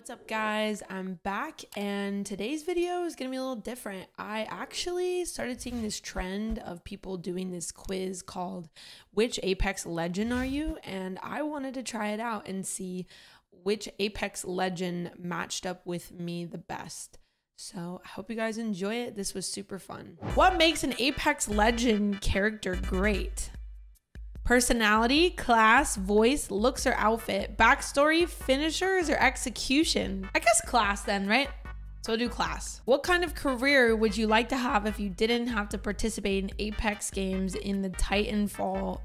What's up guys, I'm back and today's video is gonna be a little different. I actually started seeing this trend of people doing this quiz called Which Apex Legend Are You? And I wanted to try it out and see which Apex Legend matched up with me the best. So I hope you guys enjoy it. This was super fun. What makes an Apex Legend character great? Personality, class, voice, looks or outfit, backstory, finishers, or execution? I guess class then, right? So we'll do class. What kind of career would you like to have if you didn't have to participate in Apex games in the Titanfall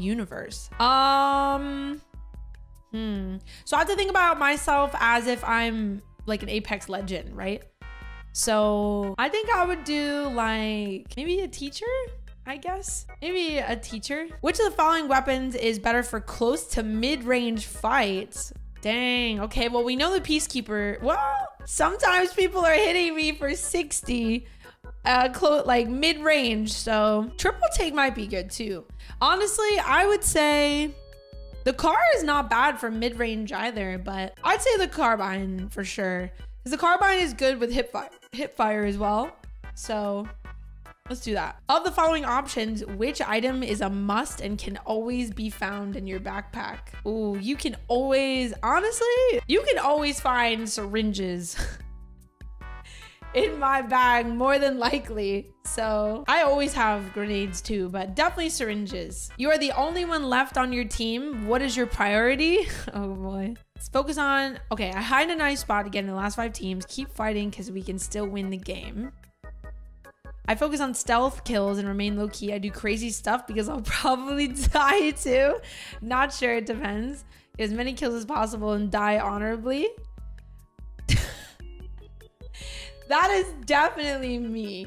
universe? So I have to think about myself as if I'm like an Apex legend, right? So I think I would do like maybe a teacher? I guess maybe a teacher. Which of the following weapons is better for close to mid-range fights? Dang. Okay, well, we know the Peacekeeper. Well, sometimes people are hitting me for 60 like mid-range, so triple take might be good too. Honestly, I would say the car is not bad for mid-range either, but I'd say the carbine for sure, because the carbine is good with hip fire as well. So let's do that. Of the following options, which item is a must and can always be found in your backpack? Ooh, you can always, honestly, you can always find syringes in my bag, more than likely. So I always have grenades too, but definitely syringes. You are the only one left on your team. What is your priority? Oh boy. Let's focus on, okay, I hide in a nice spot again in the last 5 teams. Keep fighting because we can still win the game. I focus on stealth kills and remain low-key. I do crazy stuff because I'll probably die too. Not sure, it depends. Get as many kills as possible and die honorably. That is definitely me.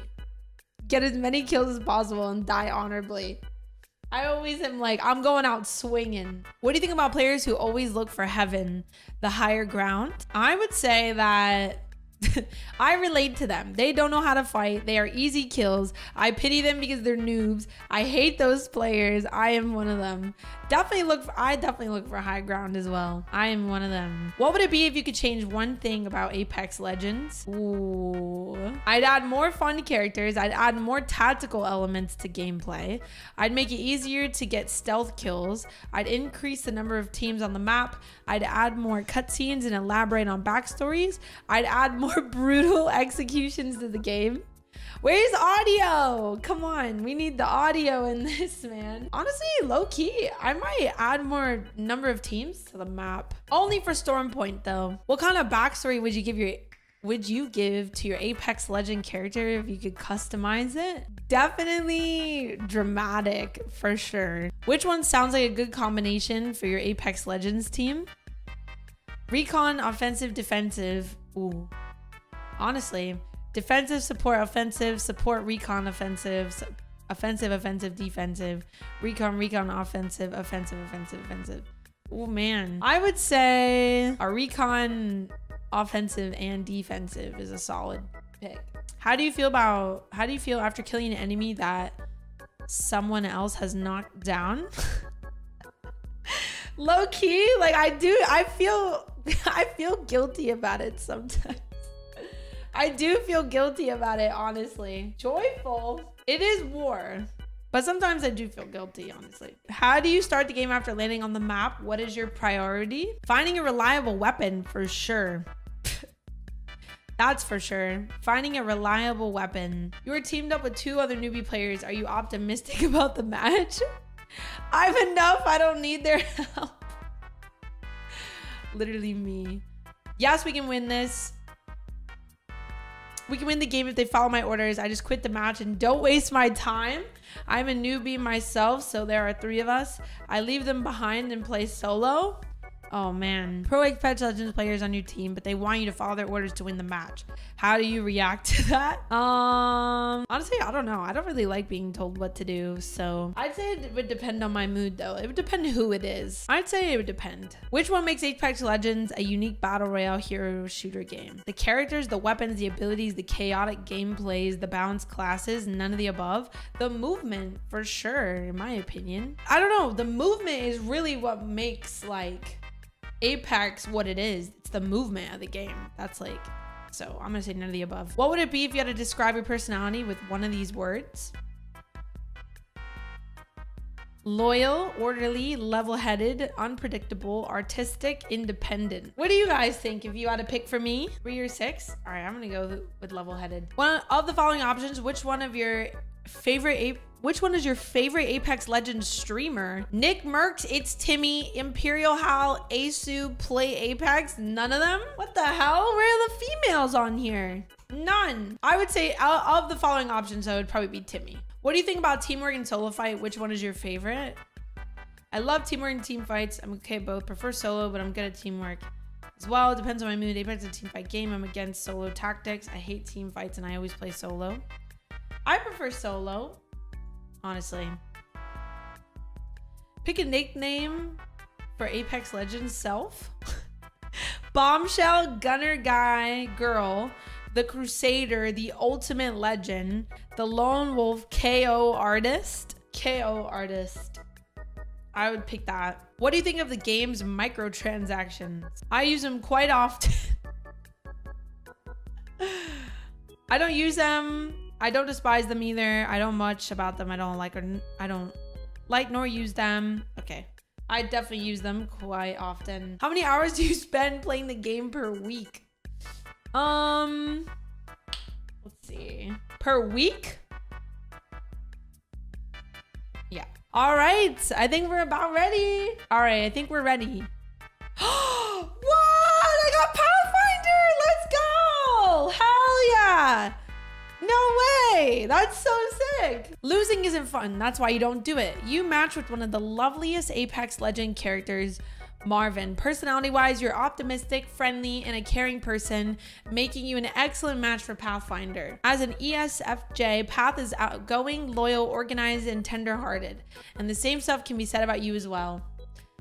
Get as many kills as possible and die honorably. I always am like, I'm going out swinging. What do you think about players who always look for heaven, the higher ground? I would say that I relate to them. They don't know how to fight. They are easy kills. I pity them because they're noobs. I hate those players. I am one of them. I definitely look for high ground as well. I am one of them. What would it be if you could change one thing about Apex Legends? Ooh. I'd add more fun characters. I'd add more tactical elements to gameplay. I'd make it easier to get stealth kills. I'd increase the number of teams on the map. I'd add more cutscenes and elaborate on backstories. I'd add more brutal executions to the game. Where's audio? Come on, we need the audio in this, man. Honestly, low-key, I might add more number of teams to the map. Only for Stormpoint though. What kind of backstory would you give to your Apex Legend character if you could customize it? Definitely dramatic for sure. Which one sounds like a good combination for your Apex Legends team? Recon, offensive, defensive. Ooh. Honestly, defensive, support, offensive, support, recon, offensive, offensive, defensive, recon, offensive, offensive. Oh man. I would say a recon, offensive, and defensive is a solid pick. How do you feel after killing an enemy that someone else has knocked down? Low key, like I feel guilty about it sometimes. I do feel guilty about it, honestly. Joyful. It is war, but sometimes I do feel guilty, honestly. How do you start the game after landing on the map? What is your priority? Finding a reliable weapon, for sure. That's for sure. Finding a reliable weapon. You are teamed up with 2 other newbie players. Are you optimistic about the match? I'm enough. I don't need their help. Literally me. Yes, we can win this. We can win the game if they follow my orders. I just quit the match and don't waste my time. I'm a newbie myself, so there are 3 of us. I leave them behind and play solo. Oh man. Pro Apex Legends players on your team, but they want you to follow their orders to win the match. How do you react to that? Honestly, I don't know. I don't really like being told what to do, so I'd say it would depend on my mood though. It would depend who it is. I'd say it would depend. Which one makes Apex Legends a unique battle royale hero shooter game? The characters, the weapons, the abilities, the chaotic gameplays, the balanced classes, none of the above. The movement, for sure, in my opinion. I don't know. The movement is really what makes like Apex what it is. It's the movement of the game. That's like, so I'm gonna say none of the above. What would it be if you had to describe your personality with one of these words? Loyal, orderly, level-headed, unpredictable, artistic, independent. What do you guys think if you had to pick for me? 3 or 6? All right, I'm gonna go with level-headed. One of the following options, which one is your favorite Apex Legends streamer? Nick Mercs, It's Timmy, Imperial Hal, Asu, Play Apex. None of them? What the hell? Where are the females on here? None. I would say out of the following options, I would probably be Timmy. What do you think about teamwork and solo fight? Which one is your favorite? I love teamwork and team fights. I'm okay at both. Prefer solo, but I'm good at teamwork as well. It depends on my mood. Apex is a team fight game. I'm against solo tactics. I hate team fights and I always play solo. I prefer solo, honestly. Pick a nickname for Apex Legends self. Bombshell, Gunner Guy, Girl, the Crusader, the Ultimate Legend, the Lone Wolf, KO Artist. KO Artist. I would pick that. What do you think of the game's microtransactions? I use them quite often. I don't use them. I don't despise them either. I don't much about them. I don't like nor use them. Okay. I definitely use them quite often. How many hours do you spend playing the game per week? Let's see. Per week? Yeah. All right. I think we're about ready. All right. I think we're ready. What? I got Pathfinder. Let's go. Hell yeah. No way. That's so sick. Losing isn't fun. That's why you don't do it. You match with one of the loveliest Apex Legend characters, Marvin. Personality-wise, you're optimistic, friendly, and a caring person, making you an excellent match for Pathfinder. As an ESFJ, Path is outgoing, loyal, organized, and tender-hearted. And the same stuff can be said about you as well.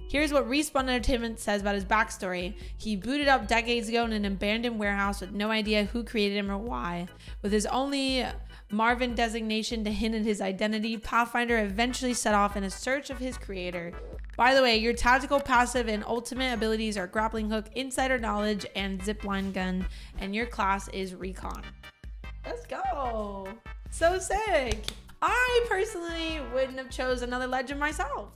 Here's what Respawn Entertainment says about his backstory. He booted up decades ago in an abandoned warehouse with no idea who created him or why. With his only Marvin designation to hint at his identity, Pathfinder eventually set off in a search of his creator. By the way, your tactical, passive, and ultimate abilities are Grappling Hook, Insider Knowledge, and Zipline Gun, and your class is Recon. Let's go. So sick. I personally wouldn't have chose another legend myself.